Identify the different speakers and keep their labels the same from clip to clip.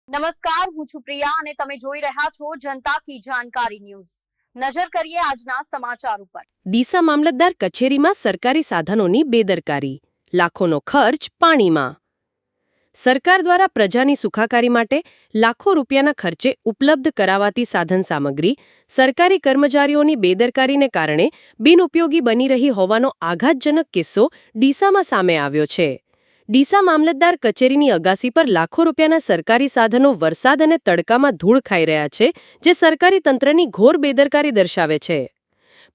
Speaker 1: નમસ્કાર, હું છું પ્રિયા અને તમે જોઈ રહ્યા છો જનતા કી જાણકારી ન્યૂઝ। નજર કરીએ આજના સમાચાર ઉપર।
Speaker 2: ડીસા મામલતદાર કચેરીમાં સરકારી સાધનોની બેદરકારી, લાખોનો ખર્ચ પાણીમાં। સરકાર દ્વારા પ્રજાની સુખાકારી માટે લાખો રૂપિયાના ખર્ચે ઉપલબ્ધ કરાવાતી સાધન સામગ્રી સરકારી કર્મચારીઓની બેદરકારીને કારણે બિનઉપયોગી બની રહી હોવાનો આઘાતજનક કિસ્સો ડીસામાં સામે આવ્યો છે। ડીસા મામલતદાર કચેરીની અગાસી પર લાખો રૂપિયાના સરકારી સાધનો વરસાદ અને તડકામાં ધૂળ ખાઈ રહ્યા છે, જે સરકારી તંત્રની ઘોર બેદરકારી દર્શાવે છે।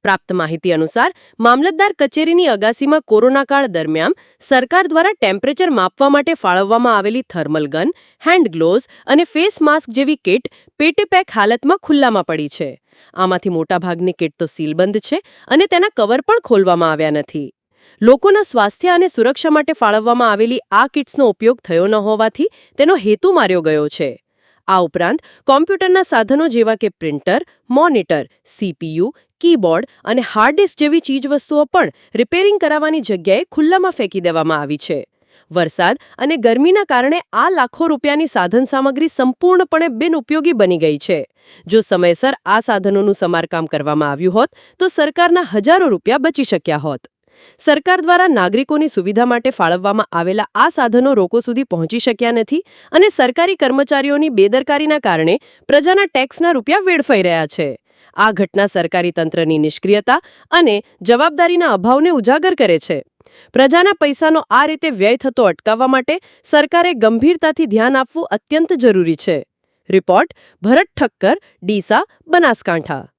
Speaker 2: પ્રાપ્ત માહિતી અનુસાર મામલતદાર કચેરીની અગાસીમાં કોરોના કાળ દરમિયાન સરકાર દ્વારા ટેમ્પરેચર માપવા માટે ફાળવવામાં આવેલી થર્મલ ગન, હેન્ડ ગ્લોવ્સ અને ફેસ માસ્ક જેવી કિટ પેટીપેક હાલતમાં ખુલ્લામાં પડી છે। આમાંથી મોટાભાગની કિટ તો સીલબંધ છે અને તેના કવર પણ ખોલવામાં આવ્યા નથી। લોકોના સ્વાસ્થ્ય અને સુરક્ષા માટે ફાળવવામાં આવેલી આ કિટ્સનો ઉપયોગ થયો ન હોવાથી તેનો હેતુ માર્યો ગયો છે। આ ઉપરાંત કોમ્પ્યુટરના સાધનો જેવા કે પ્રિન્ટર, મોનિટર, સીપીયુ, કીબોર્ડ અને હાર્ડ ડિસ્ક જેવી ચીજવસ્તુઓ પણ રિપેરિંગ કરાવવાની જગ્યાએ ખુલ્લામાં ફેંકી દેવામાં આવી છે। વરસાદ અને ગરમીના કારણે આ લાખો રૂપિયાની સાધન સામગ્રી સંપૂર્ણપણે બિનઉપયોગી બની ગઈ છે। જો સમયસર આ સાધનોનું સમારકામ કરવામાં આવ્યું હોત તો સરકારના હજારો રૂપિયા બચી શક્યા હોત। સરકાર દ્વારા નાગરિકોની સુવિધા માટે ફાળવવામાં આવેલા આ સાધનો લોકો સુધી પહોંચી શક્યા નથી અને સરકારી કર્મચારીઓની બેદરકારીના કારણે પ્રજાના ટેક્સના રૂપિયા વેડફાઈ રહ્યા છે। આ ઘટના સરકારી તંત્રની નિષ્ક્રિયતા અને જવાબદારીના અભાવને ઉજાગર કરે છે। પ્રજાના પૈસાનો આ રીતે વ્યય થતો અટકાવવા માટે સરકારે ગંભીરતાથી ધ્યાન આપવું અત્યંત જરૂરી છે। રિપોર્ટ ભરત ઠક્કર, ડીસા, બનાસકાંઠા।